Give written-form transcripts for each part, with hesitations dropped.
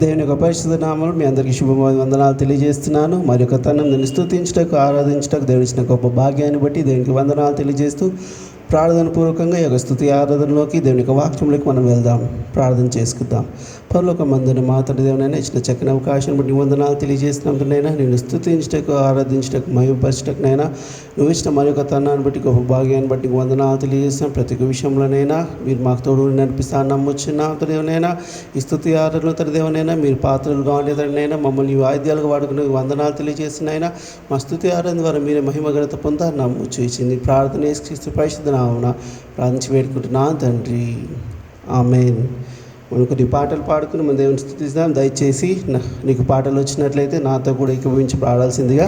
దేవుని యొక్క పరిశుద్ధ నామములో మీ అందరికీ వందనాలు తెలియజేస్తున్నాను. మరి యొక్క తనని స్తుతించటకు, ఆరాధించటకు దేవుడు ఇచ్చిన గొప్ప భాగ్యాన్ని బట్టి దేవునికి వందనాలు తెలియజేస్తూ ప్రార్థన పూర్వకంగా ఈ యొక్క స్తుతి ఆరాధనలోకి దేవుని యొక్క వాక్యంలోకి మనం వెళ్దాం, ప్రార్థన చేసుకుందాం. పరలోక మందుని మాతడి దేవునైనా ఇచ్చిన చక్కని అవకాశం బట్టి వందనాలు తెలియజేస్తున్నైనా నేను స్తుతించటకు, ఆరాధించటకు, మహిమపరచటకునైనా నువ్వు ఇచ్చిన మరి యొక్క తన్నాన్ని బట్టి గొప్ప భాగ్యాన్ని బట్టి వందనాలు తెలియజేస్తున్నాం. ప్రతి ఒక్క విషయంలోనైనా మీరు మాకు తోడు నడిపిస్తాను నమ్మొచ్చిన దేవునైనా ఈ స్తుతి ఆరాధనలో తన దేవునైనా మీరు పాత్రలుగా ఉండేదనైనా మమ్మల్ని వాయిద్యాలుగా వాడుకునే వందనాలు తెలియజేస్తున్నాయినా మా స్తుతి ఆరాధన ద్వారా మీరే మహిమ ఘనత పొందారు నమ్మొచ్చు ఇచ్చింది ప్రార్థన యేసుక్రీస్తు పరిశుద్ధ నామమున ప్రార్థించి వేడుకుంటున్నాను తండ్రి, ఆమేన్. మనం కొన్ని పాటలు పాడుకుని మన దేవుని స్తుతిస్తాం. దయచేసి నీకు పాటలు వచ్చినట్లయితే నాతో కూడా ఏకీభవించి పాడాల్సిందిగా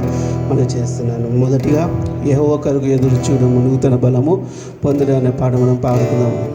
మనం చేస్తున్నాను. మొదటిగా యెహోవా కొరకు ఎదురు చూడము నూతన బలము పొందుడు అనే పాట మనం పాడుకుందాము.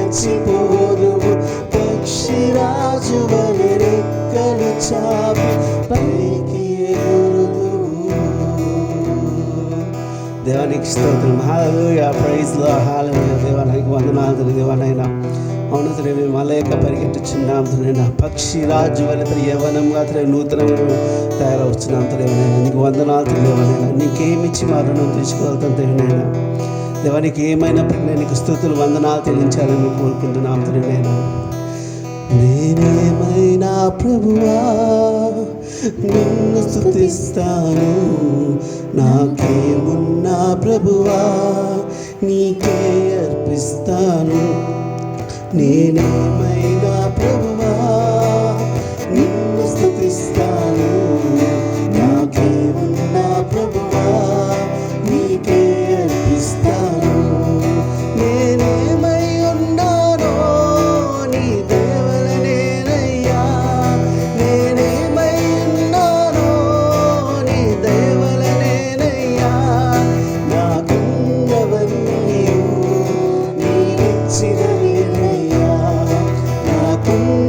మరచిపోదువు, పక్షిరాజు వలె రెక్కలు చాపి పైకి ఎగురుదువు. దేవానికి స్తోత్రం. హల్లెలూయా, ప్రైజ్ లార్డ్, హల్లెలూయా. దేవానికి వందనాలు. దేవానైనా అవును తండ్రి, మేము అలేక పరిగెట్టుచున్నాం తండ్రి. పక్షి రాజు వల్ల యవనంగా తండ్రి నూతనంగా తయారవుతున్నాం తండ్రి. నీకు వందనాలు తండ్రి. నీకేమిచ్చి మా రుణం తీసుకోగలుగుతాం తండ్రి. దేవానికి ఏమైనప్పటికీ నేను నీకు స్తుతులు వందనాలు చెల్లించాలని కోరుకుంటున్నాం తండ్రి. నేనేమైనా ప్రభువా నిన్ను స్తుతిస్తాను, నాకేమున్నా ప్రభువా నీకే అర్పిస్తాను. నేనేమైనా ప్రభువా నిన్ను స్తుతిస్తాను, నాకేమున్నా ప్రభువా నీకే అర్పిస్తాను. నేనేమై ఉన్నానో నీ దయవలనేనయ్యా, నేనేమై ఉన్నానో నీ దయవలనేనయ్యా. నాకున్నవన్నీ నీవిచ్చినవేనయ్యా, నాకున్న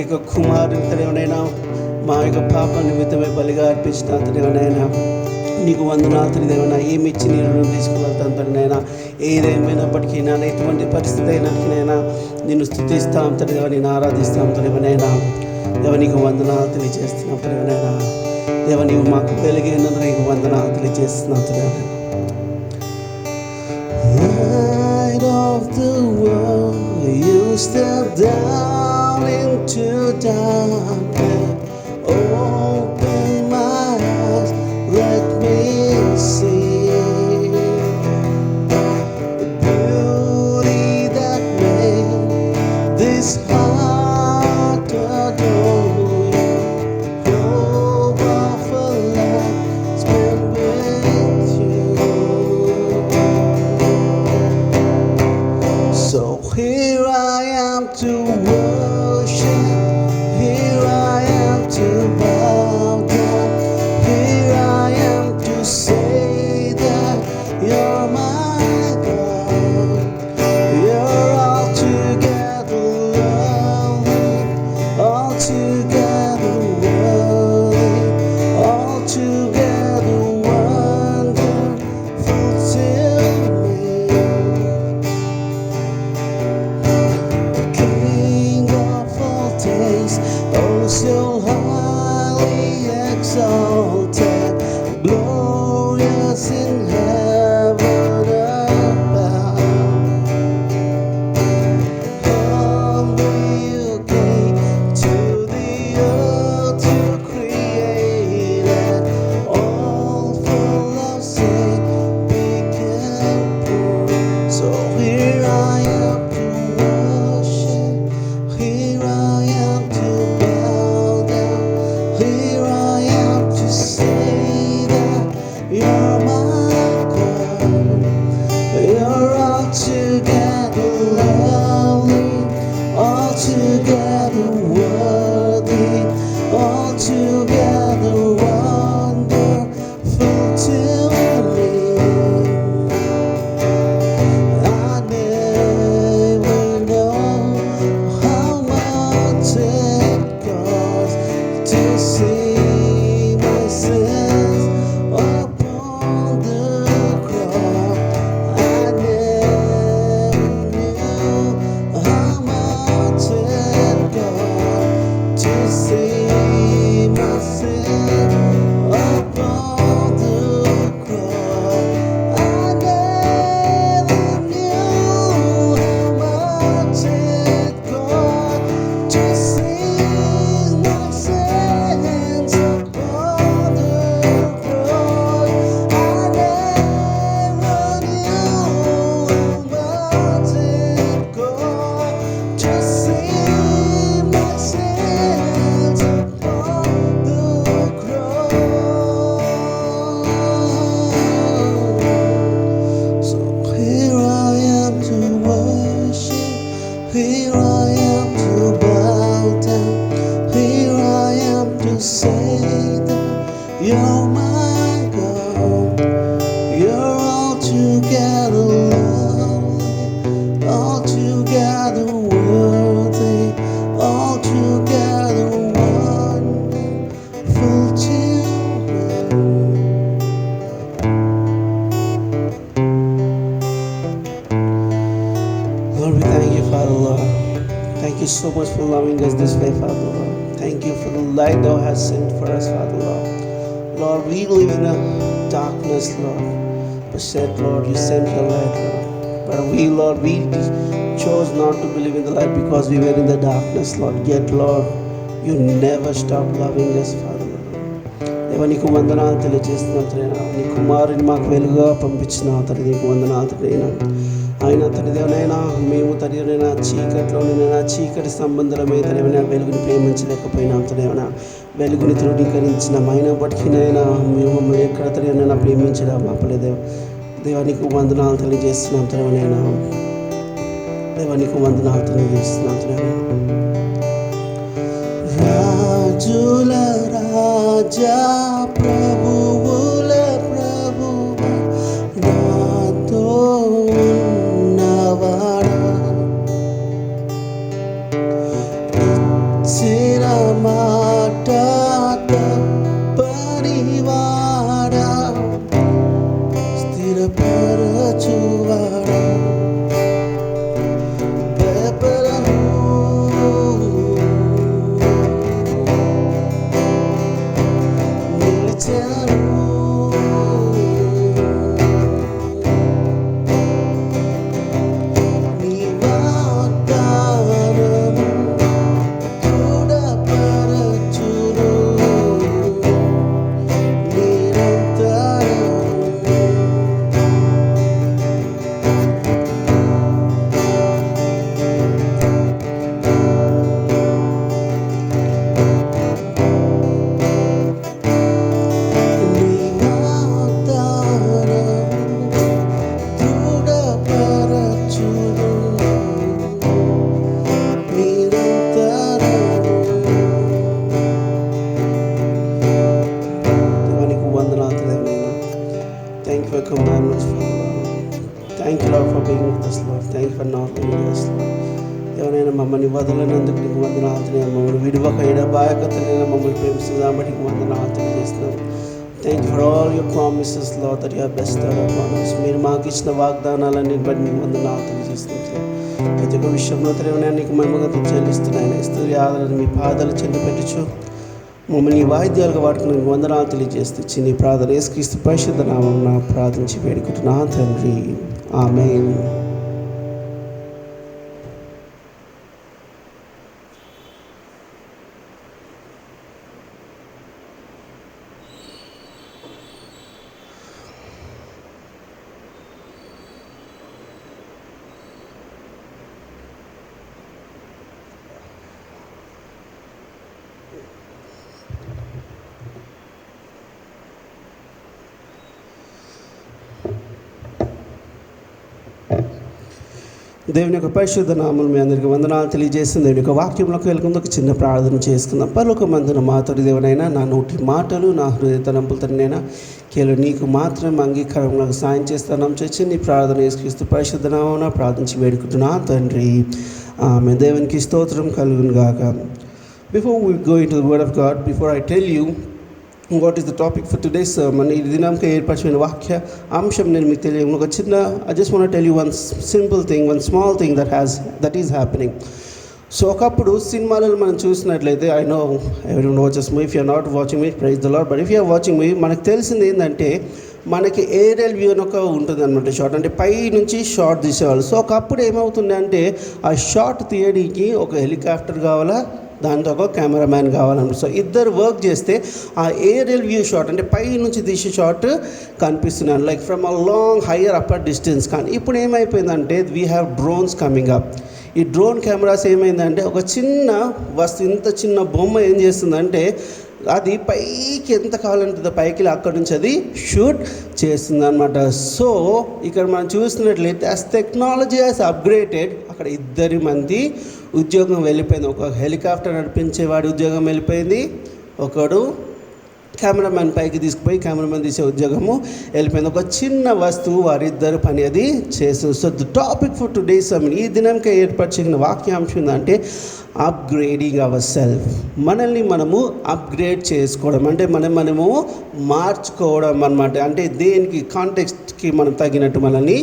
యొక్క కుమారుని తండ్రినైనా మా యొక్క పాప నిమిత్తమై బలిగా అర్పించిన తండ్రినైనా నీకు వందనాలు తండ్రినైనా ఏమి ఇచ్చి నేను తీసుకువెళ్తాను తండ్రినైనా ఏదేమైనప్పటికీ నాన్న ఎటువంటి పరిస్థితి అయినప్పటికైనా నిన్ను స్తుతిస్తాం తండ్రినైనా నేను ఆరాధిస్తాం తండ్రినైనా దేవ నీకు వందనాలు తెలియజేస్తున్నాం తండ్రినైనా దేవ నీవు మాకు వెలిగినందుకు నీకు వందనాలు తెలియజేస్తున్నాం తండ్రినైనా. Light of the world, you step down into darkness. Open my eyes, let me see the beauty that made this heart adore you. Hope of a life spent with you. So here I am to worship, here I am to bow down, here I am to say that you're my God. You're altogether lovely, altogether worthy, altogether wonderful to me. King of all days, oh so highly exalted, glorious in heaven above. Humbly you came to the earth you created, all full of sin became poor. So here I am to worship, here I am to bow down, here I am to say that you're my God. You're altogether lovely, altogether worthy, altogether wonderful to me. I never know how much it costs to see my sins upon the cross. I never knew how much it costs to see my sins upon the cross. I never knew how much it costs to see my sins upon the cross. I never knew how much it costs to see my sins upon the cross. So here I am to worship, here I am to bow down, here I am to say that you're my God. You're altogether lovely, altogether worthy, altogether wonderful to me. Lord, we thank you, Father, Lord. Thank you so much for loving us this way, Father, Lord. Thank you for the light thou hast sent for us, Father, Lord. Lord, we live in a darkness, Lord. But said, Lord, you sent your light, Lord. But we, Lord, we chose not to believe in the light because we were in the darkness, Lord. Yet, Lord, you never stopped loving us, Father, Lord. దేవ నీకు వందనాలు తెలియజేస్తున్నాను తండ్రి. నీ కుమారుని మాకు వెలుగుగా పంపించినావు తండ్రి. నీకు వందనాలు తండ్రి. ఆయన తండ్రిదేవనైనా మేము తండ్రినైనా చీకట్లోనైనా చీకటి సంబంధమై తండ్రినైనా వెలుగుని ప్రేమించలేకపోయినాం తండ్రినైనా వెలుగుని తృణీకరించిన అయినప్పటికీనైనా మేము మమ్మల్ని ఎక్కడ తండ్రినైనా ప్రేమించడం ఆపలేదు. దేవా నీకు వందనాలు తెలియజేస్తున్నాం తండ్రినైనా. దేవా నీకు వందనాలు తెలియజేస్తున్నాం తండ్రినైనా. రాజుల రాజా ప్రభువుల ప్రభువా నాతో ఉన్నవాడా మాట తప్పనివాడా స్థిరపరచువాడా భయపడను నిలిచాను ఎవరైనా మమ్మల్ని వదలనందుకు నీకు వందనాలు మమ్మల్ని విడువక ఎడబాయకతనైనా మమ్మల్ని ప్రేమిస్తుంది కాబట్టి నీకు వందనాలు తెలియజేస్తున్నాం. Thank you for all your promises Lord that you have bestowed upon us. మీరు మాకు ఇచ్చిన వాగ్దానాలన్నీ బట్టి నీకు వందనాలు తెలియజేస్తున్నాం. ప్రతి ఒక్క విషయంలో తెలియని నీకు మహిమగతం చెల్లిస్తున్నాయి. స్త్రీ ఆదరణ మీ పాదాలు చెంది పెట్టచ్చు మమ్మల్ని వాయిద్యాలుగా వాడుకుని నీకు వందనాలు తెలియజేస్తూ చిన్ని ప్రార్థన యేసుక్రీస్తు పరిశుద్ధ నామమున ప్రార్థించి వేడుకుంటున్నా తండ్రి. ఆమేన్. దేవుని యొక్క పరిశుద్ధ నామమున మీ అందరికీ వందనాలు తెలియజేస్తుంది. దేవుని యొక్క వాక్యంలోకి వెళ్ళకుండా ఒక చిన్న ప్రార్థన చేసుకుందాం. పరలోకమందున మా తోటి దేవునైనా నా నోటి మాటలు నా హృదయ తలంపులతోనైనా కేవలం నీకు మాత్రం అంగీకారంలో సాయం చేస్తాను చచ్చి నీ ప్రార్థన యేసుక్రీస్తు పరిశుద్ధ నామమున ప్రార్థించి వేడుకుంటున్నా తండ్రి. ఆమె దేవునికి స్తోత్రం కలుగును గాక. Before we go into the word of God, before I tell you what is the topic for today's sermon, ఈ దినంకి ఏర్పరిచిన వాక్య అంశం నేను మీకు తెలియ ఒక చిన్న I just want to tell you one simple thing, one small thing that is happening. So ఒకప్పుడు సినిమాలను మనం చూసినట్లయితే I know everyone watches movie, if you are not watching me praise the Lord, but if you are watching movie మనకు తెలిసింది ఏంటంటే మనకి aerial view అని ఒక ఉంటుంది అనమాట షార్ట్, అంటే పై నుంచి షార్ట్ తీసేవాళ్ళు. సో ఒకప్పుడు ఏమవుతుంది అంటే ఆ షార్ట్ తీయడానికి ఒక హెలికాప్టర్ కావాలా, దాంతో ఒక కెమెరామ్యాన్ కావాలన్నమాట. సో ఇద్దరు వర్క్ చేస్తే ఆ ఏరియల్ వ్యూ షాట్ అంటే పై నుంచి తీసే షాట్ కనిపిస్తున్నాను like from a long higher upper distance. కానీ ఇప్పుడు ఏమైపోయిందంటే we have drones coming up. ఈ డ్రోన్ కెమెరాస్ ఏమైందంటే ఒక చిన్న వస్తువు, ఇంత చిన్న బొమ్మ ఏం చేస్తుందంటే అది పైకి ఎంత కావాలంటే పైకి అక్కడి నుంచి అది షూట్ చేస్తుంది అనమాట. సో ఇక్కడ మనం చూసినట్లయితే యాజ్ టెక్నాలజీ యాజ్ అప్గ్రేడెడ్ అక్కడ ఇద్దరి మంది ఉద్యోగం వెళ్ళిపోయింది. ఒక హెలికాప్టర్ నడిపించేవాడి ఉద్యోగం వెళ్ళిపోయింది, ఒకడు కెమెరామెన్ పైకి తీసుకుపోయి కెమెరామెన్ తీసే ఉద్యోగము వెళ్ళిపోయింది. ఒక చిన్న వస్తువు వారిద్దరు పని అది చేస్తుంది. So the topic for today's ఈ దినంకి ఏర్పరిచిన వాక్యాంశం ఏంటంటే అప్గ్రేడింగ్ అవర్ సెల్ఫ్. మనల్ని మనము అప్గ్రేడ్ చేసుకోవడం అంటే మనము మార్చుకోవడం అన్నమాట. అంటే దేనికి కాంటెక్స్ట్కి మనం తగినట్టు మనల్ని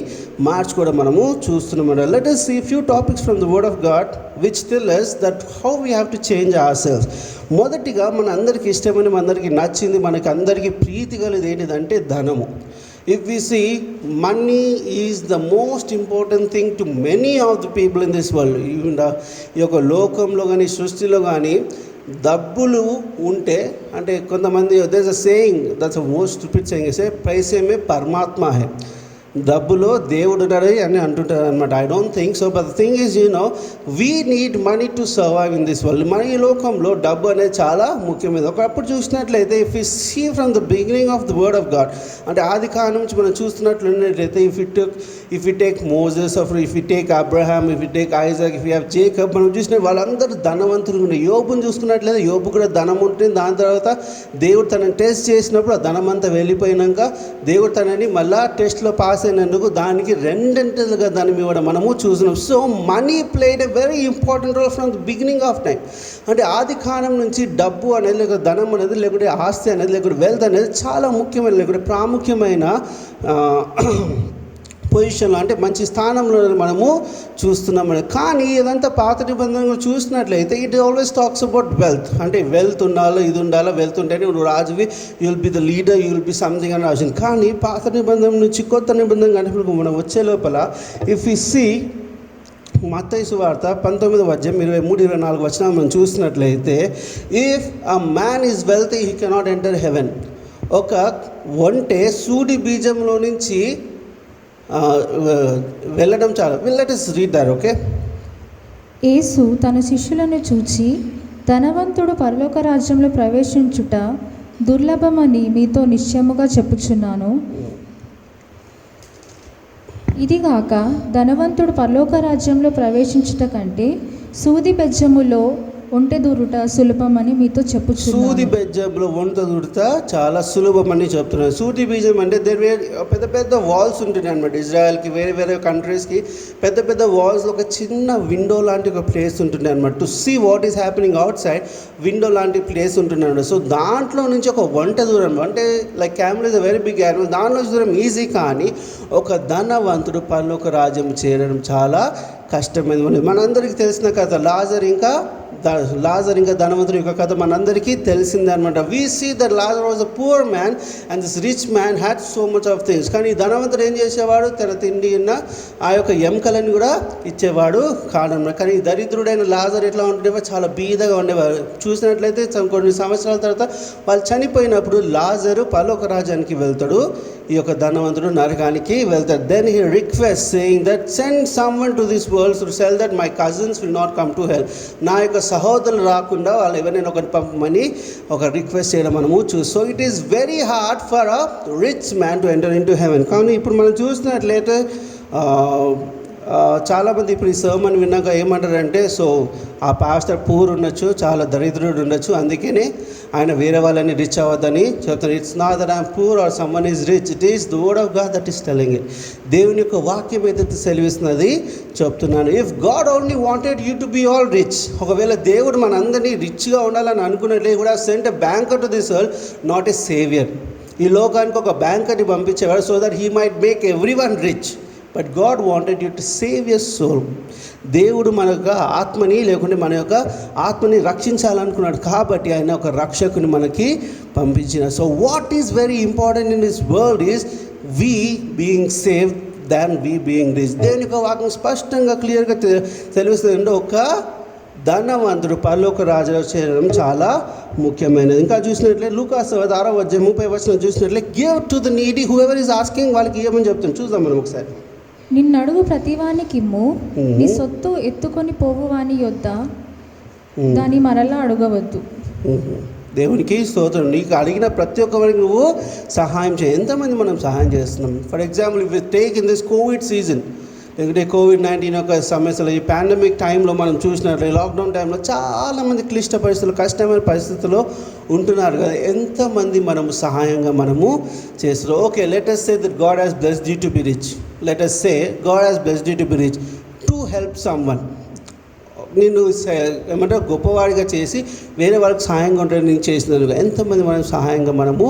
మార్చుకోవడం మనము చూస్తున్నాం. Let us see few topics from the word of God which tell us that how we have to change ourselves. మొదటిగా మన అందరికీ ఇష్టమైన, మన అందరికీ నచ్చింది, మనకి అందరికీ ప్రీతి కలిగేది ఏంటిదంటే ధనము. If we see, money is the most important thing to many of the people in this world. Even ఈ యొక్క లోకంలో కానీ సృష్టిలో కానీ డబ్బులు ఉంటే అంటే కొంతమంది there's a saying, that's the most stupid saying, say पैसे में परमात्मा है, డబ్బులో దేవుడు అని అంటుంటారు అనమాట. I don't think so, but the thing is we need money to survive in this world. మన ఈ లోకంలో డబ్బు అనేది చాలా ముఖ్యమైనది. ఒకప్పుడు చూసినట్లయితే if you see from the beginning of the word of God, అంటే ఆది కాలం నుంచి మనం చూస్తున్నట్లయితే if you take Moses, if you take Abraham, if you take Isaac, if you have Jacob, మనం చూసిన వాళ్ళందరూ ధనవంతులు ఉన్నాయి. యోబుని చూసుకున్నట్లయితే యోబు కూడా ధనం ఉంటుంది. దాని తర్వాత దేవుడు తనని టెస్ట్ చేసినప్పుడు ఆ ధనం అంతా వెళ్ళిపోయినాక దేవుడు తనని మళ్ళా టెస్ట్లో పాస్ అయినందుకు దానికి రెండింతలుగా దాన్ని ఇవ్వడం మనము చూసినాం. So money played a very important role from the beginning of time. అంటే ఆది కాలం నుంచి డబ్బు అనేది, లేకపోతే ధనం అనేది, లేకుంటే ఆస్తి అనేది, లేకుంటే వెల్త్ అనేది చాలా ముఖ్యమైన, లేకుంటే ప్రాముఖ్యమైన పొజిషన్లో, అంటే మంచి స్థానంలో మనము చూస్తున్నాం. కానీ ఇదంతా పాత నిబంధనలు చూసినట్లయితే it always talks about wealth. అంటే వెల్త్ ఉండాలి, ఇది ఉండాలి, వెల్త్ ఉంటేనే నువ్వు రాజువి, you will be the leader, you will be something అని రాసింది. కానీ పాత నిబంధన నుంచి కొత్త నిబంధన కనుక మనం వచ్చే లోపల ఇఫ్ యు సీ మత్తయి సువార్త 19వ అధ్యాయం 23-24 వచనాలు మనం చూసినట్లయితే, if a man is wealthy he cannot enter heaven. ఒక ఒంటె సూది బీజంలో నుంచి వెళ్ళడం చాలా. Let us read that, okay. Yesu తన శిష్యులను చూచి, ధనవంతుడు పరలోక రాజ్యంలో ప్రవేశించుట దుర్లభమని మీతో నిశ్చయముగా చెప్పుచున్నాను. ఇదిగాక ధనవంతుడు పరలోక రాజ్యంలో ప్రవేశించుట కంటే సూది బెజ్జములో ఒంటె దూరుట సులభమని మీతో చెప్పుచున్నాను. సూది బెజ్జంలో ఒంటె దూరుట చాలా సులభమని చెప్తున్నాను. సూది బీజం అంటే పెద్ద పెద్ద వాల్స్ ఉంటున్నాయి అనమాట. ఇజ్రాయెల్కి, వేరే వేరే కంట్రీస్కి పెద్ద పెద్ద వాల్స్, ఒక చిన్న విండో లాంటి ఒక ప్లేస్ ఉంటుంది అనమాట. To see what is happening outside window లాంటి ప్లేస్ ఉంటుంది అనమాట. సో దాంట్లో నుంచి ఒక ఒంటె దూరం, అంటే like camel is a very big animal, దాంట్లో దూరం ఈజీ. కానీ ఒక ధనవంతుడు పరలోక రాజ్యం చేరడం చాలా కష్టమైనది. మనందరికీ తెలిసిన కథ లాజర్ ఇంకా ధనవంతుడి యొక్క కథ మనందరికీ తెలిసిందే అనమాట. We see that Lazarus was a poor man and this rich man had so much of things. కానీ ధనవంతుడు ఏం చేసేవాడు, తన తిండి ఉన్న ఆ యొక్క ఎముకలను కూడా ఇచ్చేవాడు కాదన్నమాట. కానీ దరిద్రుడైన లాజర్ ఎట్లా ఉండేవాడు, చాలా బీదగా ఉండేవాడు. చూసినట్లయితే కొన్ని సంవత్సరాల తర్వాత వాళ్ళు చనిపోయినప్పుడు లాజరు పరలోక రాజ్యానికి వెళ్తాడు, ఈ యొక్క ధనవంతుడు నరకానికి వెళ్తాడు. Then he request saying that send someone to this world to tell that my cousins will not come to hell. నా యొక్క సహోదరులు రాకుండా వాళ్ళు ఎవరైనా ఒకటి పంపమని ఒక రిక్వెస్ట్ చేయడం మనము so it is very hard for a rich man to enter in to heaven. కానీ ఇప్పుడు మనం చూసినట్లయితే చాలామంది ఇప్పుడు ఈ సర్మన్ విన్నాక ఏమంటారంటే, సో ఆ పాస్టర్ పూర్ ఉండొచ్చు, చాలా దరిద్రుడు ఉండొచ్చు, అందుకనే ఆయన వేరే వాళ్ళని రిచ్ అవ్వద్దని చెప్తారు. It's not that I'm poor or someone is rich, it is the word of God that is telling it. దేవుని యొక్క వాక్యం ఏదైతే సెలవిస్తున్నది చెప్తున్నాను. If God only wanted you to be all rich, ఒకవేళ దేవుడు మనందరినీ రిచ్గా ఉండాలని అనుకున్నట్లే కూడా sent a banker to this world, not a saviour. ఈ లోకానికి ఒక బ్యాంకర్ని పంపించేవాడు so that he might make everyone rich. But God wanted you to save your soul. దేవుడు మన యొక్క ఆత్మని, లేకుంటే మన యొక్క ఆత్మని రక్షించాలనుకున్నాడు కాబట్టి ఆయన ఒక రక్షకుని మనకి పంపించిన. So what is very important in this world is we being saved than we being rich. దేవుని యొక్క వాక్యం స్పష్టంగా క్లియర్గా తెలుస్తుంది. ఒక ధనవంతుడు పరలోక రాజ్యంలో చేరడం చాలా ముఖ్యమైనది. ఇంకా చూసినట్లయితే లూకాసు 6వ అధ్యాయం 30వ వచనం చూసినట్లయితే, give to the needy whoever is asking, వాళ్ళకి ఇవ్వమని చెప్తాను. చూద్దాం మనం ఒకసారి. నిన్నడుగు ప్రతివానికిమ్ము, నీ సొత్తు ఎత్తుకొని పోవువాని యొద్ద దాని మరలా అడగవద్దు. దేవునికి స్తోత్రం. నీకు అడిగిన ప్రతి ఒక్కరికి నువ్వు సహాయం చేయి. ఎంతమంది మనం సహాయం చేస్తున్నాం? For example if you take in this Covid season, లేకుంటే కోవిడ్-19 యొక్క సమస్యలు, ఈ పాండమిక్ టైంలో మనం చూసినట్లయితే, లాక్డౌన్ టైంలో చాలామంది క్లిష్ట పరిస్థితులు, కష్టమైన పరిస్థితుల్లో ఉంటున్నారు కదా. ఎంతమంది మనము సహాయంగా మనము చేస్తారు. Okay, let us say that God has blessed you to be rich. Let us say God has blessed you to be rich to help someone. నేను ఏమంటారు, గొప్పవాడిగా చేసి వేరే వాళ్ళకి సహాయంగా ఉంటాను నేను చేసినాను. ఎంతమంది మనం సహాయంగా మనము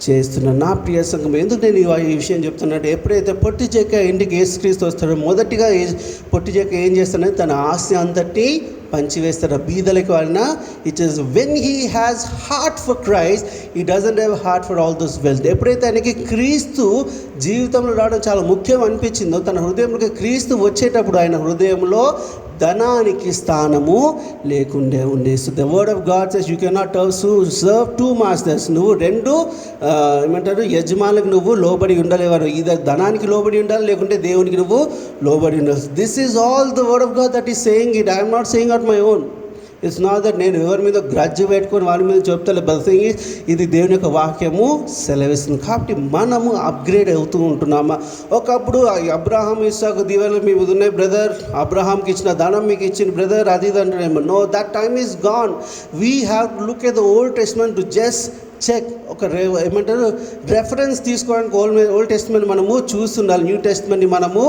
చేస్తున్నాం. నా ప్రియ సంఘం, ఎందుకు నేను ఈ విషయం చెప్తున్నట్టు, ఎప్పుడైతే పొట్టి చెక్క ఇంటికి యేసుక్రీస్తు వస్తాడో మొదటిగా పొట్టి చెక్క ఏం చేస్తాడంటే తన ఆస్తి అంతటి పంచివేస్తాడు బీదలకు. వలన it is when he has heart for Christ, he doesn't have heart for all this wealth. ఎప్పుడైతే ఆయనకి క్రీస్తు జీవితంలో రావడం చాలా ముఖ్యం అనిపించిందో, తన హృదయంలోకి క్రీస్తు వచ్చేటప్పుడు ఆయన హృదయంలో ధనానికి స్థానము లేకుండే ఉండే. So the word of God says you cannot serve two masters. నువ్వు రెండు ఏమంటారు యజమానులకు నువ్వు లోబడి ఉండలేవారు. ఇది ధనానికి లోబడి ఉండాలి, లేకుంటే దేవునికి నువ్వు లోబడి ఉండాలి. This is all the word of God that is saying it. I'm not saying out my own. It's not that నేను ఎవరి మీద గ్రడ్జ్ పెట్టుకొని వాళ్ళ మీద చెప్తాను. బట్ థింగ్ ఈజ్, ఇది దేవుని యొక్క వాక్యము సెలవిస్తుంది. కాబట్టి మనము అప్గ్రేడ్ అవుతూ ఉంటున్నామా? ఒకప్పుడు అబ్రహాం ఇస్సాకు దీవెనలు మీ ఉన్నాయి బ్రదర్, అబ్రహాంకి ఇచ్చిన ధనం మీకు ఇచ్చిన బ్రదర్, అది అంటారేమో. No, that time is gone. We have to look at the old testament to just check ఒక ఏమంటారు రెఫరెన్స్ తీసుకోవడానికి ఓల్డ్ టెస్ట్మెంట్ మనము చూస్తుండాలి, న్యూ టెస్ట్మెంట్ని మనము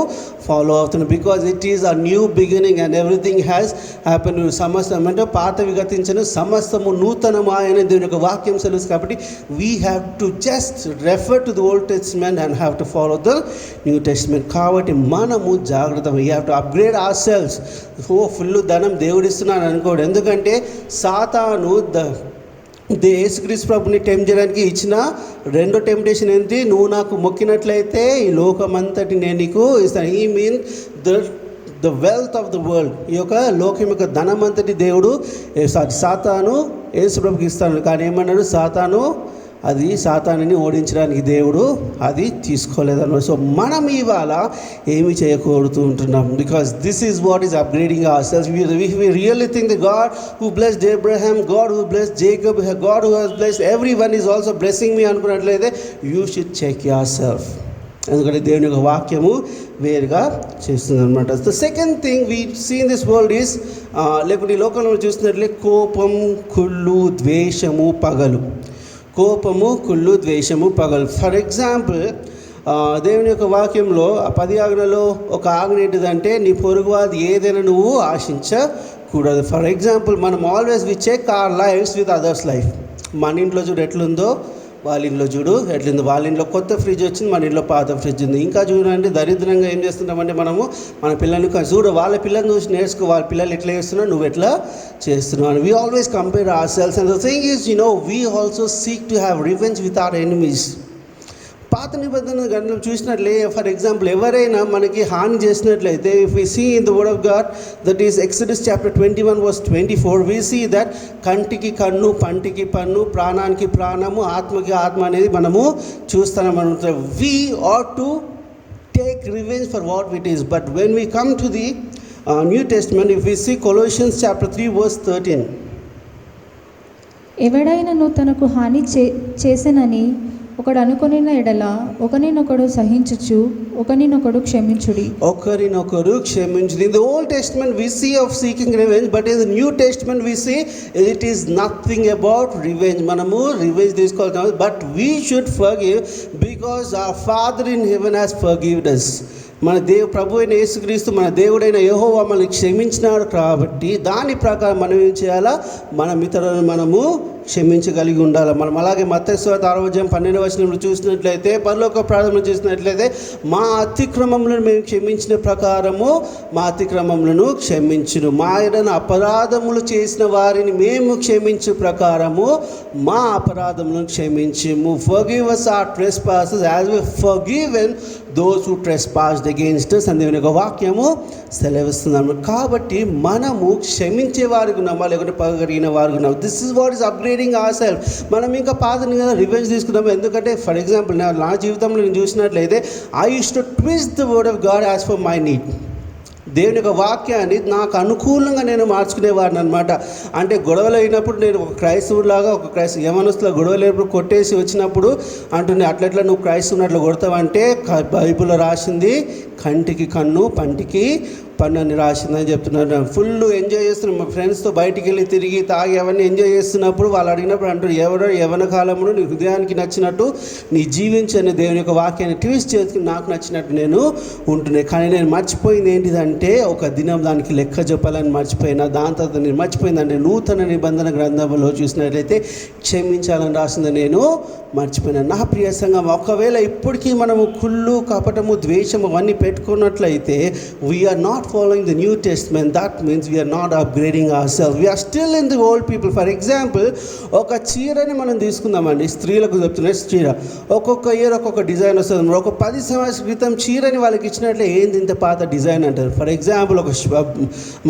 ఫాలో అవుతున్నాం. Because it is a new beginning and everything has happen. సమస్తం అంటే పాత విగతించిన సమస్తము నూతనమా అనే దేవుని యొక్క వాక్యం తెలుసు. కాబట్టి we have to just refer to the old testament and have to follow the new testament. కాబట్టి మనము జాగ్రత్త, we have to upgrade hour cells. Full ధనం దేవుడిస్తున్నాను అనుకోడు. ఎందుకంటే సాతాను యేసుక్రీస్తు ప్రభుని టెంప్ట్ చేయడానికి ఇచ్చిన రెండో టెంప్టేషన్ ఏంటి? నువ్వు నాకు మొక్కినట్లయితే ఈ లోకమంతటి నేను నీకు ఇస్తాను. ఈ mean the wealth of the world, ఈ యొక్క లోకం యొక్క ధనమంతటి దేవుడు సాతాను యేసు ప్రభుకి ఇస్తాను. కానీ ఏమన్నాడు? అది సాతానుని ఓడించడానికి దేవుడు అది తీసుకోలేదన్నమాట. సో మనం ఇవాళ ఏమి చేయకూడుతూ ఉంటున్నాం? Because this is what is upgrading ourselves. We really think the God who blessed Abraham, God who blessed Jacob, God who has blessed everyone is also blessing me అనుకున్నట్లయితే you should check yourself. ఎందుకంటే దేవుని యొక్క వాక్యము వేరుగా చేస్తుంది అనమాట. The second thing we see in this world is, లేకుంటే ఈ లోకంలో చూసినట్లయితే కోపం, కుళ్ళు, ద్వేషము, పగలు. కోపము, కుళ్ళు, ద్వేషము, పగలు. ఫర్ ఎగ్జాంపుల్ దేవుని యొక్క వాక్యంలో 10 ఆజ్ఞలలో ఒక ఆజ్ఞ ఏంటిదంటే నీ పొరుగువాది ఏదైనా నువ్వు ఆశించకూడదు. ఫర్ ఎగ్జాంపుల్ మనం always we check our lives with others life. మన ఇంట్లో చూడు ఎట్లుందో, వాళ్ళ ఇంట్లో చూడు ఎట్లుందో. వాళ్ళ ఇంట్లో కొత్త ఫ్రిడ్జ్ వచ్చింది, మన ఇంట్లో పాత ఫ్రిడ్జ్ ఉంది. ఇంకా చూడండి దరిద్రంగా ఏం చేస్తుంటామంటే మనము మన పిల్లల్ని చూడు, వాళ్ళ పిల్లల్ని చూసి నేర్చుకో, వాళ్ళ పిల్లలు ఎట్లా చేస్తున్నావు, నువ్వు ఎట్లా చేస్తున్నావు. We always compare ourselves and the thing is we also seek to have revenge with our enemies. పాత నిబంధన గ్రంథం చూసినట్లే ఫర్ ఎగ్జాంపుల్ ఎవరైనా మనకి హాని చేసినట్లయితే, if we see in the word of God that is Exodus chapter 21:24, we see that కంటికి కన్ను, పంటికి పన్ను, ప్రాణానికి ప్రాణము, ఆత్మకి ఆత్మ అనేది మనము చూస్తున్నాం అనమాట. We ought to take revenge for what it is. But when we come to the new testament, if we see Colossians chapter 3:13, ఎవడైనను తనకు హాని చేసెనని ఒకడు అనుకొనిన ఎడల ఒకరినొకడు సహించుచు ఒకరినొకడు క్షమించుడి. ఒకరినొకరు క్షమించుడి. In the Old Testament we see of seeking revenge, but in the New Testament we see it is nothing about revenge. మనము revenge తీసుకోవాలి, but we should forgive because our Father in heaven has forgiven us. మన ప్రభు అయిన యేసుక్రీస్తు మన దేవుడైన యెహోవా మనల్ని క్షమించినాడు. కాబట్టి దాని ప్రకారం మనం ఏం చేయాలా? మన ఇతరులను మనము క్షమించగలిగి ఉండాలి. మనం అలాగే మత్తయి సువార్త 6:12 చూసినట్లయితే, పరలోక ప్రార్థన చేసినట్లయితే, మా అతిక్రమములను మేము క్షమించిన ప్రకారము మా అతిక్రమములను క్షమించును, మా ఎడల అపరాధములు చేసిన వారిని మేము క్షమించు ప్రకారము మా అపరాధములను క్షమించుము. Forgive us our trespasses as we forgiven those who trespassed against us అని దేవుని యొక్క వాక్యము సెలవిస్తున్నాము. కాబట్టి మనము క్షమించే వారికి ఉన్నామా, లేకుంటే పగగలిగిన వారికి ఉన్నాము? This is what is upgrading our self. మనం ఇంకా పాతని కదా రివెంజ్ తీసుకున్నాము. ఎందుకంటే ఫర్ ఎగ్జాంపుల్ నా జీవితంలో నేను చూసినట్లయితే, I use to twist the word of God as for my need. దేవుని యొక్క వాక్యాన్ని నాకు అనుకూలంగా నేను మార్చుకునేవాడిని అనమాట. అంటే గొడవలు అయినప్పుడు నేను ఒక క్రైస్తవులాగా, ఒక యవనస్తులా గొడవలు అయినప్పుడు కొట్టేసి వచ్చినప్పుడు అంటుంది, అట్లట్లా నువ్వు క్రైస్తవుని కొడతావంటే బైబిల్లో రాసింది కంటికి కన్ను, పంటికి పన్ను అని రాసిందని చెప్తున్నారు. ఫుల్ ఎంజాయ్ చేస్తున్నాం మా ఫ్రెండ్స్తో బయటికి వెళ్ళి తిరిగి తాగి అవన్నీ ఎంజాయ్ చేస్తున్నప్పుడు వాళ్ళు అడిగినప్పుడు అంటారు, యవన కాలంలో నీ హృదయానికి నచ్చినట్టు నీ జీవించని దేవుని యొక్క వాక్యాన్ని ట్విస్ట్ చేసుకుని నాకు నచ్చినట్టు నేను ఉంటున్నాయి. కానీ నేను మర్చిపోయింది ఏంటిదంటే, ఒక దినం దానికి లెక్క చెప్పాలని మర్చిపోయినా. దాని తర్వాత నేను మర్చిపోయిందంటే నూతన నిబంధన గ్రంథంలో చూసినట్లయితే క్షమించాలని రాసింది నేను మర్చిపోయినా. నా ప్రియ సంఘం, ఒకవేళ ఇప్పటికీ మనము కుళ్ళు, కపటము, ద్వేషము అవన్నీ పెట్టుకున్నట్లయితే we are not following the New Testament. That means we are not upgrading ourselves. We are still in the old people. For example, ఒక చీరని మనం తీసుకుందామండి. స్త్రీలకు చెప్తున్నా, చీర ఒక్కొక్క ఇయర్ ఒక్కొక్క డిజైన్ వస్తుంది. ఒక 10 సంవత్సరాల క్రితం చీరని వాళ్ళకి ఇచ్చినట్లే ఏంది ఇంత పాత డిజైన్ అంటారు. ఫర్ ఎగ్జాంపుల్, ఒక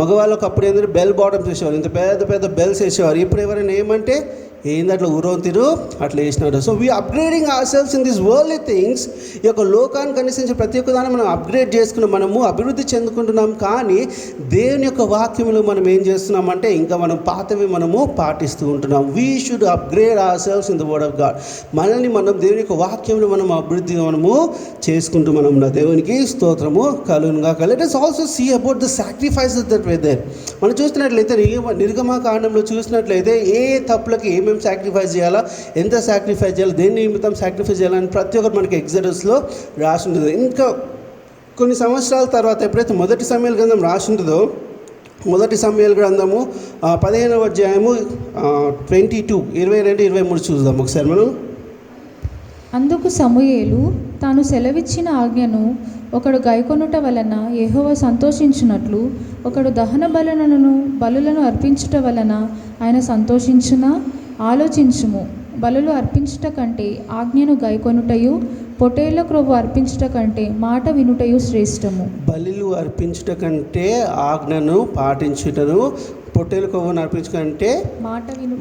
మగవాళ్ళకు అప్పుడు ఏంటంటే బెల్ బాటమ్స్ వేసేవారు, ఇంత పెద్ద పెద్ద బెల్స్ వేసేవారు. ఇప్పుడు ఎవరైనా ఏమంటే ఏంది అట్లా ఊరోంతిరు అట్లా వేసినాడు. So we upgrading hour cells in this worldly things. ఈ యొక్క లోకానికి అనుసరించి ప్రతి ఒక్క దాన్ని మనం అప్గ్రేడ్ చేసుకున్నాం, మనము అభివృద్ధి చెందుకుంటున్నాం. కానీ దేవుని యొక్క వాక్యములు మనం ఏం చేస్తున్నామంటే ఇంకా మనం పాతవి మనము పాటిస్తూ ఉంటున్నాం. We should upgrade hour cells in the word of God. మనల్ని మనం దేవుని యొక్క వాక్యములు మనం అభివృద్ధిగా మనము చేసుకుంటూ మనం దేవునికి స్తోత్రము కలుగునుగా. Let us also see about the sacrifices that were there. మనం చూసినట్లయితే నిర్గమకాండంలో చూసినట్లయితే ఏ తప్పులకి ఏమేమి ఏమేమి సాక్రిఫైస్ చేయాలా, ఎంత సాక్రిఫైస్ చేయాలి, దేని నిమిత్తం సాక్రిఫైస్ చేయాలని ప్రతి ఒక్కరు మనకి ఎగ్జడస్లో రాసి ఉంటుంది. ఇంకా కొన్ని సంవత్సరాల తర్వాత ఎప్పుడైతే మొదటి సమయాల గ్రంథం రాసి ఉంటుందో, మొదటి సమయాల గ్రంథము 15వ అధ్యాయము 22, 22, 23 చూద్దాం ఒకసారి మనం. అందుకు సమూయేలు తాను సెలవిచ్చిన ఆజ్ఞను ఒకడు గైకొనుట వలన యెహోవా సంతోషించున్నట్లు ఒకడు దహన బలులను అర్పించుట వలన ఆయన సంతోషించునా, ఆలోచించుము. బలులు అర్పించుట కంటే ఆజ్ఞను గైకొనుటయు, పొట్టేళ్ల క్రొవ్వు అర్పించుట కంటే మాట వినుటయు శ్రేష్టము. బలులు అర్పించుట కంటే ఆజ్ఞను పాటించుటను, పొట్టేలు కొవ్వును అర్పించుకంటే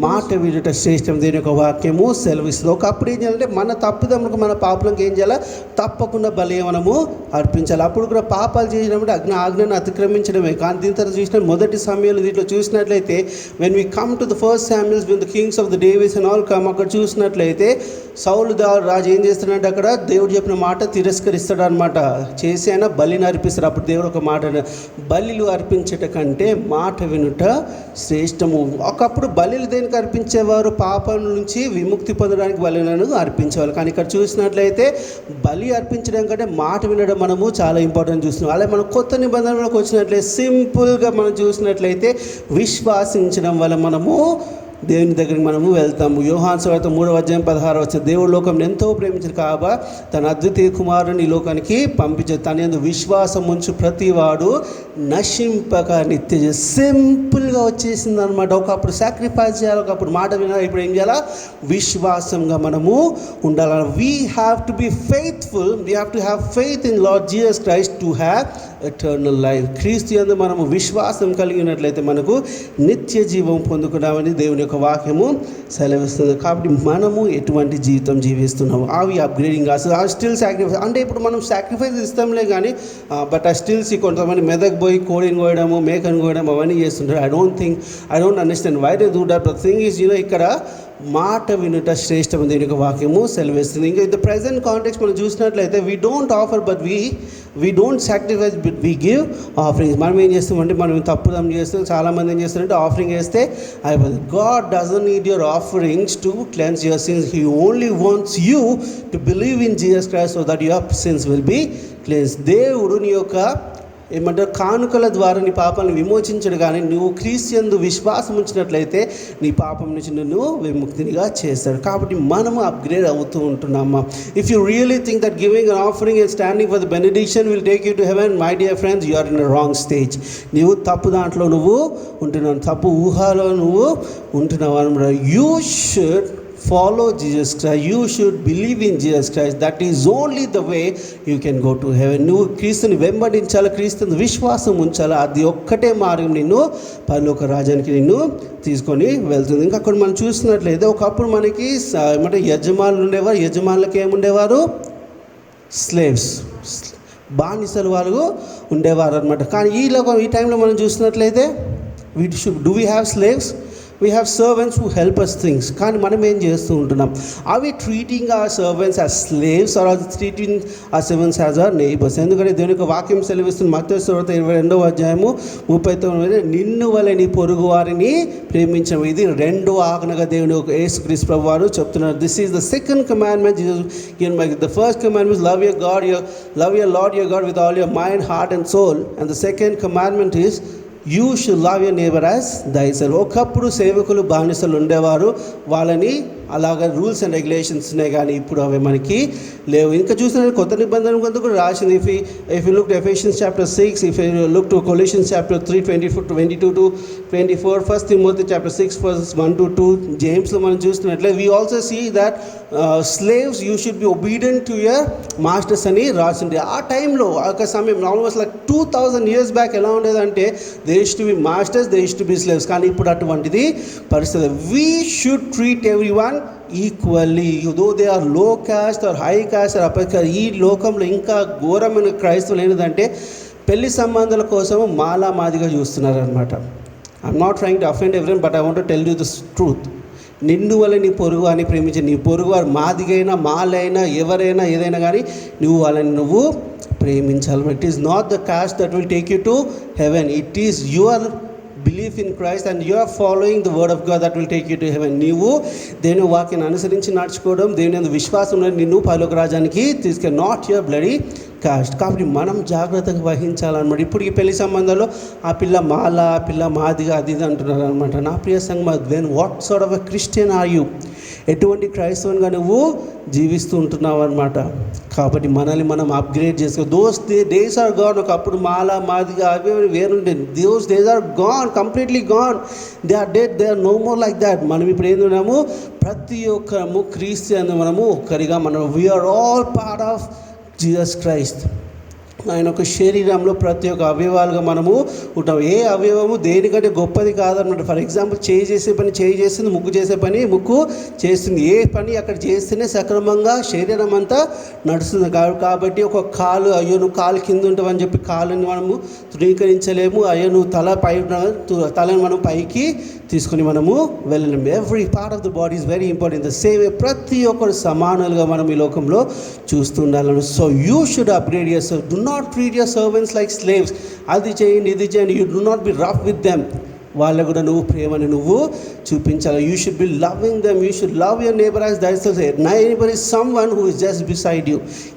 మాట వినుట శ్రేష్టం. దీని యొక్క వాక్యము సెలవిస్తుంది. ఒకప్పుడు ఏం చేయాలంటే మన తప్పుదములకు, మన పాపలకు ఏం చేయాలి, తప్పకుండా బలి మనము అర్పించాలి. అప్పుడు కూడా పాపాలు చేసినప్పుడు ఆజ్ఞను అతిక్రమించడమే. కానీ దీని తర్వాత చూసిన మొదటి సమయంలో దీంట్లో చూసినట్లయితే when we come to the first Samuels with the kings of the Davis and all come, అక్కడ చూసినట్లయితే సౌలు రాజు ఏం చేస్తాడంటే అక్కడ దేవుడు చెప్పిన మాట తిరస్కరిస్తాడు అనమాట. చేసి అయినా బలిని అర్పిస్తాడు. అప్పుడు దేవుడు ఒక మాట, బలిలు అర్పించట కంటే మాట వినుట శ్రేష్టము. ఒకప్పుడు బలిలు దేనికి అర్పించేవారు, పాపం నుంచి విముక్తి పొందడానికి బలులను అర్పించేవారు. కానీ ఇక్కడ చూసినట్లయితే బలి అర్పించడం కంటే మాట వినడం మనము చాలా ఇంపార్టెంట్ చూస్తున్నాం. అలాగే మనం కొత్త నిబంధనలకు వచ్చినట్లయితే సింపుల్గా మనం చూసినట్లయితే విశ్వాసించడం వల్ల మనము దేవుని దగ్గరికి మనము వెళ్తాము. యోహాను సువార్త 3వ అధ్యాయం 16 వచ్చే, దేవుడు లోకం ఎంతో ప్రేమించారు కాబట్టి తన అద్వితీయ కుమారుని ఈ లోకానికి పంపించారు. తన యందు విశ్వాసం ఉంచు ప్రతివాడు నశింపక నిత్య. సింపుల్గా వచ్చేసింది అనమాట. ఒకప్పుడు సాక్రిఫైస్ చేయాలి, ఒకప్పుడు మాట వినాలి, ఇప్పుడు ఏం చేయాలా, విశ్వాసంగా మనము ఉండాలి. We have to be faithful, we have to have faith in lord Jesus Christ to have eternal life. క్రీస్తు యందు మనము విశ్వాసం కలిగినట్లయితే మనకు నిత్య జీవం పొందుకున్నామని దేవుని యొక్క వాక్యము సెలవిస్తుంది. కాబట్టి మనము ఎటువంటి జీవితం జీవిస్తున్నాము, అవి అప్గ్రేడింగ్ ఆర్ స్టిల్ సాక్రిఫైస్. అంటే ఇప్పుడు మనం సాక్రిఫైస్ ఇస్తాంలే కానీ బట్ ఐ స్టిల్ సీ కొంతమంది మెదక్ పోయి కోడిని కోయడము, మేకను కోయడం అవన్నీ చేస్తుంటారు. I don't understand why they do that. The thing is ఇక్కడ మాట వినుట శ్రేష్టం దీని యొక్క వాక్యము సెలవిస్తుంది. ఇంకా ఇన్ ద ప్రెజెంట్ కాంటెక్స్ట్ మనం చూసినట్లయితే we don't offer but we don't sacrifice but we give offerings. మనం ఏం చేస్తామంటే మనం తప్పుదం చేస్తాం. చాలామంది ఏం చేస్తారంటే ఆఫరింగ్ వేస్తే అయిపోతుంది. God doesn't need your offerings to cleanse your sins. He only wants you to believe in Jesus Christ so that your sins will be cleanse. దేవుడు నీ యొక్క ఏమంటారు కానుకల ద్వారా నీ పాపాలను విమోచించడు. కానీ నువ్వు క్రీస్తు యందు విశ్వాసం ఉంచినట్లయితే నీ పాపం నుంచి నిన్ను విముక్తినిగా చేస్తాడు. కాబట్టి మనము అప్గ్రేడ్ అవుతూ ఉంటున్నామా. If you really think that giving an offering and standing for the benediction will take you to heaven, my dear friends, you are in a wrong stage. నువ్వు తప్పు దాంట్లో నువ్వు ఉంటున్నావు, తప్పు ఊహలో నువ్వు ఉంటున్నావు అనమాట. You should follow Jesus Christ. You should believe in Jesus Christ. That is only the way you can go to heaven. నువ్వు క్రీస్తుని వెంబడించాలి, క్రీస్తుని విశ్వాసం ఉంచాలి. అది ఒక్కటే మార్గం నిన్ను పరలోక రాజ్యానికి నిన్ను తీసుకొని వెళ్తుంది. ఇంకా అక్కడ మనం చూసినట్లయితే ఒకప్పుడు మనకి ఏమంటే యజమానులు ఉండేవారు. యజమానులకి ఏముండేవారు, స్లేవ్స్, బానిసలు వాళ్ళు ఉండేవారు అనమాట. కానీ ఈ టైంలో మనం చూసినట్లయితే do we have slaves? We have servants who help us things. కానీ మనం ఏం చేస్తూ ఉంటున్నాం? Are we treating our servants as slaves or are we treating our servants as our neighbors? ఎందుకంటే దేవుని యొక్క వాక్యం సెలవిస్తుంది. మత్తయి సువార్త 22వ అధ్యాయము 39, నిన్ను వలె నీ పొరుగు వారిని ప్రేమించడం. ఇది రెండో ఆజ్ఞగా దేవుని యొక్క యేసుక్రీస్తు ప్రభువారు చెప్తున్నారు. This is the second commandment Jesus given by the first commandment is love your Lord your God with all your mind, heart and soul, and the second commandment is you should love your neighbour as thyself. ఒకప్పుడు సేవకులు బానిసలు ఉండేవారు, వాళ్ళని అలాగా rules and regulations ఉన్నాయి. కానీ ఇప్పుడు అవి మనకి లేవు. ఇంకా చూసిన కొత్త నిబంధన కొంత కూడా రాసింది. If you look to Ephesians chapter 6, if you look to Colossians chapter 3 22 to 24, first Timothy chapter 6 verses 1 to 2, జేమ్స్లో మనం చూస్తున్నట్లే we also see that slaves you should be obedient to your masters అని రాసింది. ఆ టైంలో ఒక సమయం ఆల్మోస్ట్ లైక్ 2000 years బ్యాక్ ఎలా ఉండేదంటే they used to be masters, they used to be slaves. కానీ ఇప్పుడు అటువంటిది పరిస్థితి. We should treat everyone equally, though they are low caste or high caste or upper caste. ఈ లోకంలో ఇంకా ఘోరమైన క్రైస్తవులు ఏంటంటే పెళ్లి సంబంధాల కోసం మాదిగా చూస్తున్నారనమాట. I'm not trying to offend everyone but I want to tell you the truth. నిన్ను వల్ల నీ పొరుగు అని ప్రేమించి, నీ పొరుగు వారు మాదిగైనా మాలైనా ఎవరైనా ఏదైనా కానీ నువ్వు వాళ్ళని నువ్వు ప్రేమించాలి. It is not the caste that will take you to heaven, it is your belief in Christ and you are following the word of God that will take you to heaven. నీవు దేవుని వాక్యాన్ని అనుసరించి నడుచుకోవడం, దేవుని యందు విశ్వాసం ఉన్నది నిన్ను పరలోక రాజ్యానికి తీసుకెళ్ళి, నాట్ యువర్ బ్లడీ కాస్ట్. కాబట్టి మనం జాగ్రత్తగా వహించాలన్నమాట. ఇప్పుడు ఈ పెళ్లి సంబంధాల్లో ఆ పిల్ల మాల, ఆ పిల్ల మాదిగా, అది ఇది అంటున్నారు అనమాట. నా ప్రియ సంగమా, when what sort of a Christian are you? ఎటువంటి క్రైస్తవునిగా నువ్వు జీవిస్తూ ఉంటున్నావు అనమాట. కాబట్టి మనల్ని మనం అప్గ్రేడ్ చేసుకో. Those days are gone. ఒకప్పుడు మాల, మాదిగా అవి వేరుండే. Those days are gone, completely gone. They are dead, they are no more like that. మనం ఇప్పుడు ఏంటున్నాము, ప్రతి ఒక్కరము క్రీస్తు మనము ఒక్కరిగా మనం we are all part of Jesus Christ. ఆయన ఒక శరీరంలో ప్రతి ఒక్క అవయవాలుగా మనము ఉంటాం. ఏ అవయవము దేనికంటే గొప్పది కాదన్నమాట. ఫర్ ఎగ్జాంపుల్, చేయి చేసే పని చేయి చేస్తుంది, ముక్కు చేసే పని ముక్కు చేస్తుంది. ఏ పని అక్కడ చేస్తేనే సక్రమంగా శరీరం అంతా నడుస్తుంది. కాబట్టి ఒక కాలు, అయ్యో నువ్వు కాలు కింద ఉంటావని చెప్పి కాలుని మనము తృణీకరించలేము. అయ్యో నువ్వు తల పై తలని మనం పైకి తీసుకుని మనము వెళ్ళలేము. Every part of the body is very important. The same way ప్రతి ఒక్కరు సమానాలుగా మనం ఈ లోకంలో చూస్తూ ఉండాలి. So you should upgrade yourself. Do not treat your servants like slaves. అది చేయండి, ఇది చేయండి. You do not be rough with them. వాళ్ళకు కూడా నువ్వు ప్రేమని నువ్వు చూపించాలి. You should be loving them. You should love your neighbour as thyself. Neighbour is someone who is just beside you.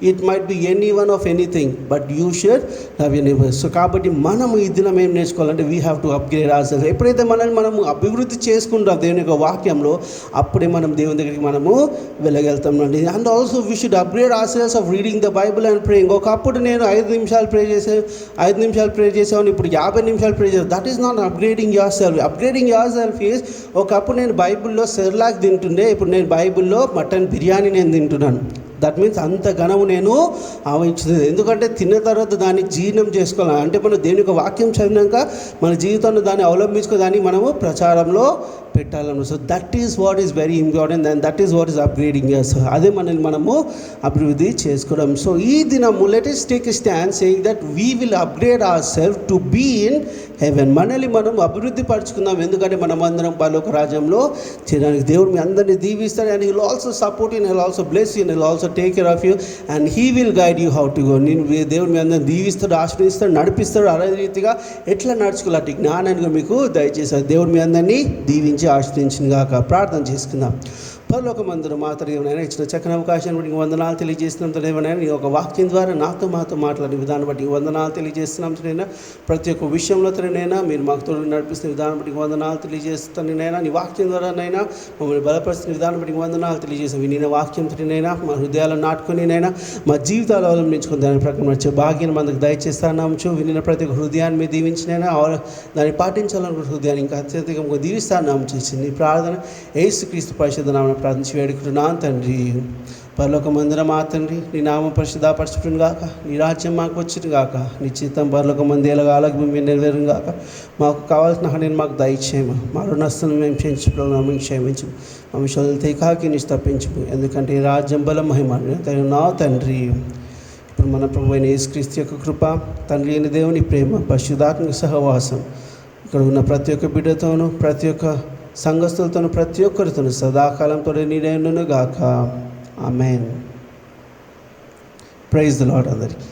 It might be any one of anything, but you should love your neighbour. So కాబట్టి మనము ఈ దినం ఏం నేర్చుకోవాలంటే we have to upgrade our self. ఎప్పుడైతే మనము అభివృద్ధి చేసుకుంటాం దేవుని యొక్క వాక్యంలో, అప్పుడే మనం దేవుని దగ్గరికి మనము వెళ్ళగలుగుతాం అండి. And also we should upgrade our self of reading the Bible and praying. ఒకప్పుడు నేను 5 నిమిషాలు ప్రే చేసేవాడిని, ఇప్పుడు 50 నిమిషాలు ప్రే చేసాను. That is not upgrading your self. Upgrading your self is, ఒకప్పుడు నేను బైబిల్లో సెర్లాక్ తింటుండే, ఇప్పుడు నేను బైబిల్లో మటన్ బిర్యానీ నేను తింటున్నాను. దట్ మీన్స్ అంత ఘనము నేను ఆవహించలేదు. ఎందుకంటే తిన్న తర్వాత దాన్ని జీర్ణం చేసుకోవాలి. అంటే మనం దేని యొక్క వాక్యం చదివినాక మన జీవితంలో దాన్ని అవలంబించుకో, దాన్ని మనము ప్రచారంలో పెట్టాలను. So that is what is very important and that is what is upgrading your. అదే మనల్ని మనము అభివృద్ధి చేసుకోవడం. సో ఈ దినము let us take a stand saying that we will upgrade ourselves to be in heaven. మనల్ని మనం అభివృద్ధి పరుచుకుందాం. ఎందుకంటే మనమందరం పరలోక రాజ్యంలో చేయడానికి దేవుడు మీ అందరినీ దీవిస్తాడు. And he will also support you, he will also bless you, he will also take care of you and he will guide you how to go. నేను దేవుడు మీ అందరిని దీవిస్తాడు, ఆశ్రయిస్తాడు, నడిపిస్తాడు. అదే రీతిగా ఎట్లా నడుచుకోవాలి జ్ఞానాన్ని మీకు దయచేశారు. దేవుడు మీ అందరినీ దీవించి ఆశ్రయించిన గాక. ప్రార్థన చేసుకుందాం. పరలోకమందున మా తండ్రి ఇచ్చిన చక్కని అవకాశాన్ని బట్టి వందనాలు తెలియజేస్తున్నాం. దేవనైనా నీ ఒక వాక్యం ద్వారా మాతో మాట్లాడే విధానం బట్టి వందనాలు తెలియజేస్తున్నాం. నైనా ప్రతి ఒక్క విషయంలో నైనా మీరు మాకు తోడు నడిపిస్తున్న విధానం బట్టి వందనాలు తెలియజేస్తాను. నైనా నీ వాక్యం ద్వారా నైనా మమ్మల్ని బలపరుస్తున్న విధానం బట్టి వందనాలు తెలియజేస్తాం. నేను వాక్యం నైనా మా హృదయాలను నాటుకొని నైనా మా జీవితాలు అవలంబించుకుని దాని ప్రకారం వచ్చే భాగ్యాన్ని మనకు దయచేస్తాను. వినిన ప్రతి ఒక్క హృదయాన్ని మీరు దీవించినైనా దాన్ని పాటించాలనుకున్న హృదయాన్ని ఇంకా అత్యధికంగా దీవిస్తాను చేసి నీ ప్రార్థన యేసుక్రీస్తు పరిశుద్ధ నామమున ప్రార్థించి వేడుకుంటున్నాను తండ్రి. పరలోకమందున మా తండ్రి, నీ నామం పరిశుద్ధపరచుకుని గాక, నీ రాజ్యం మాకు వచ్చిన గాక, నీ చిత్తం పరలోకమందు ఎలాగ మేము నెరవేరును గాక. మాకు కావాల్సిన హనీని మాకు దయచేయము, మా రుణస్తులను మేము క్షమించు, క్షమించు, మా విషయాలు తెకాకి నీ తప్పించు. ఎందుకంటే ఈ రాజ్యం బలం మహిమ నా తండ్రి. ఇప్పుడు మన ప్రభు అయిన యేసుక్రీస్తు యొక్క కృప, తండ్రి అయిన దేవుని ప్రేమ, పరిశుద్ధాత్మక సహవాసం ఇక్కడ ఉన్న ప్రతి ఒక్క బిడ్డతోనూ, ప్రతి ఒక్క సంఘస్థులతోనూ, ప్రతి ఒక్కరితోనూ సదాకాలంతో నీడైనను గాక. ఆమేన్. ప్రైజ్ ది లార్డ్ అందరికీ.